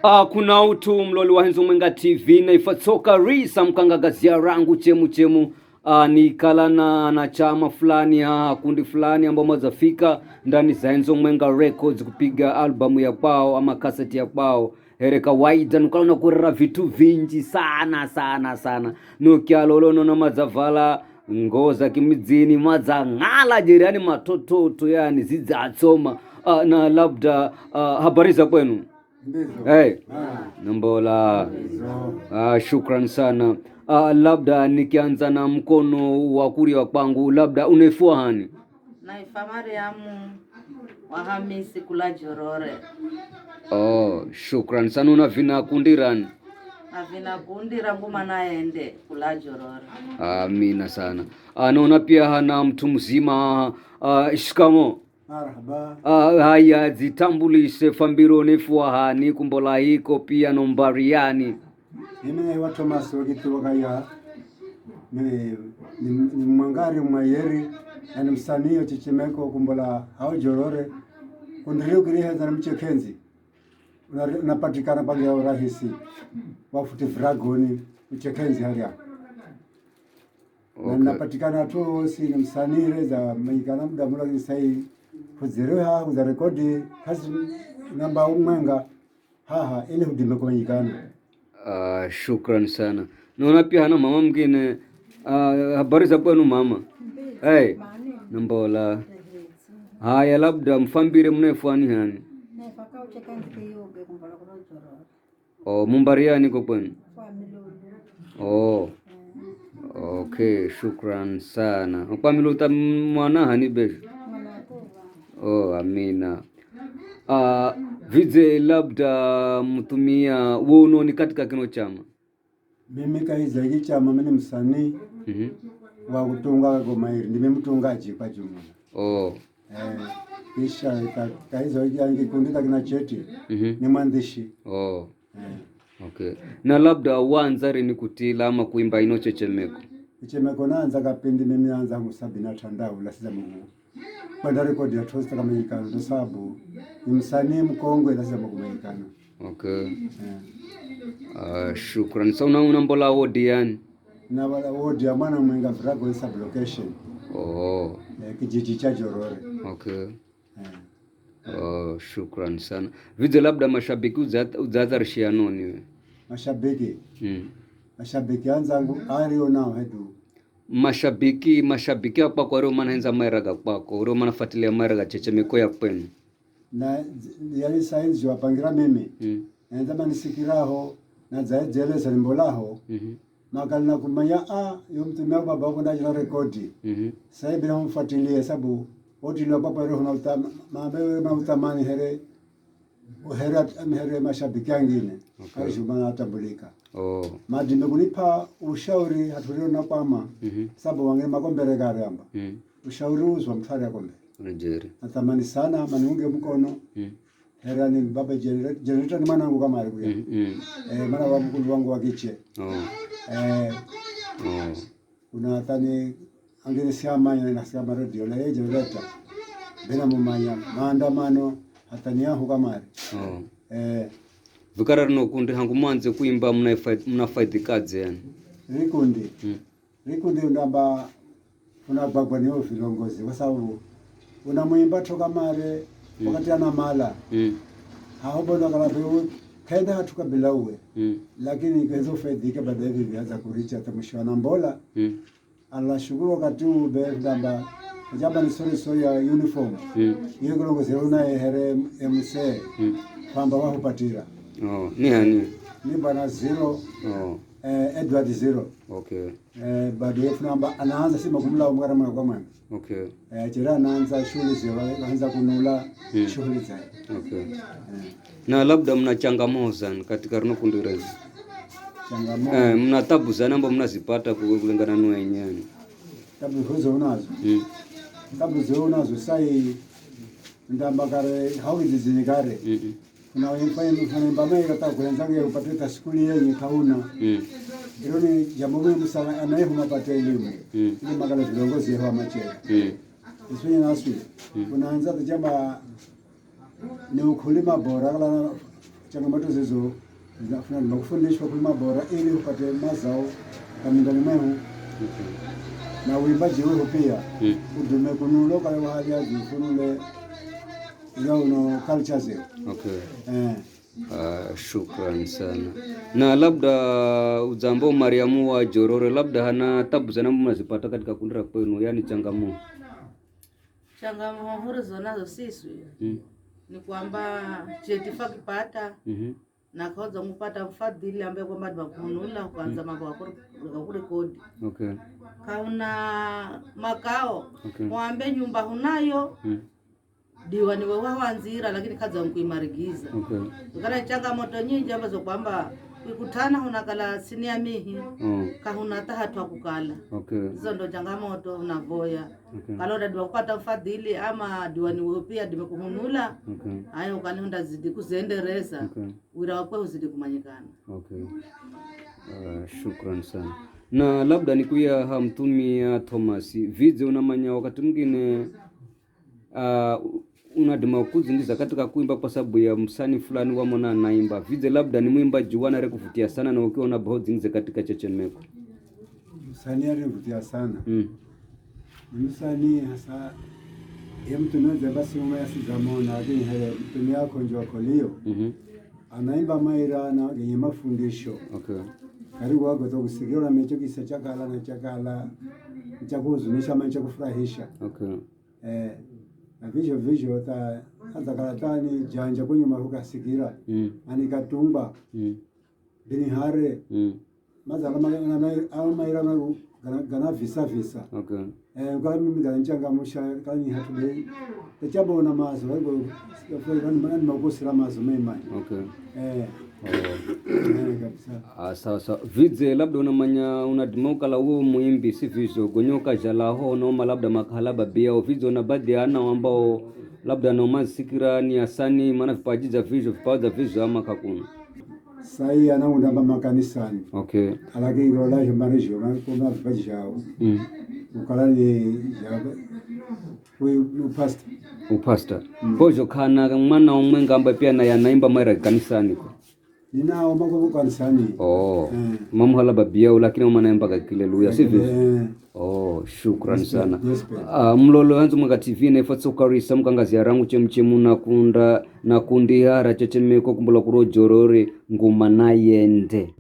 Kuna utu mloli wa Henzo Mwenga TV na ifatsoka risa mkangagazia rangu chemu ni kalana na chama fulani kundi fulani ambao mazafika ndani za Henzo Mwenga Records kupiga albamu ya pao ama kaseti ya pao here kawaida nukalona kurara vitu vingi sana nukialolono na mazavala ngoza kimidzini mazangala jirani matototo yani zizatsoma na labda habari za kwenu. Hey, nambola. Shukran sana. Labda nikianza na mkono wa kulia kwangu, labda unaifua hani? Naifa Mariamu wa Hamisi kula Jorore. Shukran sana. Unavina kundirani? Navina kundira nguma naende kula Jorore. Amina sana. Naona pia hana mtu mzima. Shikamo. Marhaba. Haya zitambulishe fambiro nefua hani kumbola hiko pia nombariani. Mimi ni watu masogitu wakaya ni mwangari mwayeri na ni msanii ochichimeko kumbola hao Jorore kundirio kirihe za mchekenzi unapatikana pale ya urahisi wafuti fragoni mchekenzi haria. Okay. Na napatikana tu si ni msanii za manyikana muda mula kisai kuzireha kuza rekodi kasi namba umwenga ile hudime kwa manyikana. Shukran sana. Naona pia hana mama mwingine. Habari za kwenu mama? Hey, nambola. Haya labda mfambire mnefani hani? Nefaka uchekanzi kiyoge kumbola Jorore. Mumbariani kwa kwenu? Okay, shukran sana. Kwa miluta mwana hani besho? Amina. Vize labda mtumia wono ni katika kino chama? Mimi kaiza hiki chama mimi msanii wa kutunga gomairi ndime mtungaji kwa jumla. Kisha kaiza hiki angikundika kina cheti ni mwandishi. Okay. Na labda wanzari ni kutila ama kuimba ino chechemeko? Chechemeko naanza kapindi mimi naanza musabina tandao la siza mungu. Kwenda rekodi ya tosta kama yikano ndo sababu ni msanii mkongwe la siza mungu mayikano. Okay. Shukran. Sa unambola wodi yani? Na wala wodi ya mwana mwenga Frago sub location. Kijiji cha Jorore. Okay. Shukran sana. Vize labda mashabiki uzazarishia noni we? Mashabiki? Mashabiki anzangu ario nao hedu. Mashabiki hapa kwa Roma naenza mairaga kwako. Roma nafuatilia mairaga chechemeko ya kwenu. Na yali sainzi wapangira mimi. Naenza manisikiraho na zaejeleza nimbolaho. Makali na kumanya yumtumia baba wako ndajina rekodi. Sasa bila mfuatilia sababu wote ndio papa roho na mabewe mautamani here mashabiki wengine. Okay. Kashuma atambulika. Madime kunipa ushauri haturio na kwama sababu wange makombere gari amba. Ushauri uzwa mfari akombe. Njeri. Natamani sana maniunge mkono. Hera ni baba generator ni mwanangu kama alikuwa. Mwana wa mkulu wangu wa kiche. Unatani angine siama na siama radio la generator. Bena mumanya maandamano hatani yahu kama ali. Vikara no kundi hangu mwanze kuimba mnafaidi kazi yani. Rikundi ndamba unabagwa ni viongozi kwa sababu unamuimba toka mare wakati ana mala. Hapo ndo kala beu kaenda hatukabila uwe. Lakini kezo faidika baadaye vilianza kuricha tamshwa na mbola. Allah shukuru wakati ube ndamba jamba ni sorry ya uniform. Hiyo kiongozi una here MC. Kwamba wao patira. Ni hani? Ni bana zero. Edward zero. Okay. Baadaye namba anaanza sima kumla umgara mwa kwa mwana. Okay. Jira anaanza shughuli zinaanza kunula shughuli zake. Okay. Na labda mna changamoto sana katika runo kundurezi. Changamoto. Mna tabu sana ambapo mnazipata kulingana na wenyewe. Tabu hizo unazo. Tabu hizo unazo sai ndamba kare hawizi zinikare. Kuna mfanya mbamai kata kuanza kupata skuli yenye kauna. Hilo ni jambo muhimu sana anayefu mapata elimu. Ni magala viongozi wa macheo. Iswini naswi. Unaanza kujamba ni ukulima bora kala changamoto zizo zinafuna kufundishwa kulima bora ili upate mazao kamindani mwehu. Na uimbaji wewe pia udume kunulo kwa hali ya funule zao no culture zetu. Shukran sana. Na labda uzambo Mariamu wa Jorore, labda hana tabu sana mnazipata katika kundi la kwenu, yani changamoto zonazo sisi ni kwamba chetifa kipata na kaanza kupata mfadhili ambaye kwamba bakunula kwanza mambo ya kurekodi. Kauna makao mwambe nyumba hunayo diwani wewe wanzira lakini kaza kuimarigiza. Kana changamoto nyingi ambazo kwamba ukikutana unakala sinia mihi kahuna hata hatua kukala. Hizo ndo changamoto unavoya. Kalora diwa kupata mfadhili ama diwani wewe pia dimekuhunula. Hayo kanunda zidi kuzendereza. Wira wakwe uzidi kumanyikana. Shukran sana. Na labda nikuya hamtumia Thomas vize unamanya wakati mwingine unadima kuzingiza katika kuimba kwa sababu ya msani fulani wa mwana naimba vize, labda ni mwimba juwana re kuvutia sana na ukiona bahati zingiza katika Chechemeko msani alivutia sana msani hasa mtu mmoja basi umesi zamona lakini hele mtu yako njoo kolio anaimba maira na yenye mafundisho karibu wako to kusikia mecho kisa chakala na chakala chakuzunisha mancha kufurahisha na vizho ta hata karatani janja kwenye maruka sikira anikatumba bini hare mazala maira gana visa kwa mimi ganchanga musha kani hatube tachabo na mazo wego sikafanya magosira mazo mema sawa vize labda unamanya unadimoka la huo muimbi si vizo gonyoka jalaho noma labda makahala babia vizo na baadhi ana ambao labda noma sikira ni asani maana vipaji za vizo ama kakuna sai anaunda makanisani alaki ngola jamarisho na kuna vipaji yao ukalani upasta bojo kana mwana umwenga ambaye pia na yanaimba mara kanisani ninao mambo kanisani mamhala babia lakini manaimba haleluya sivyo shukran sana. Mlolo hanzu mga TV na ifatsoka risa mkangazi ya rangu chemchemu na kundi hara Chechemeko kumbula kuro Jorore nguma na yende.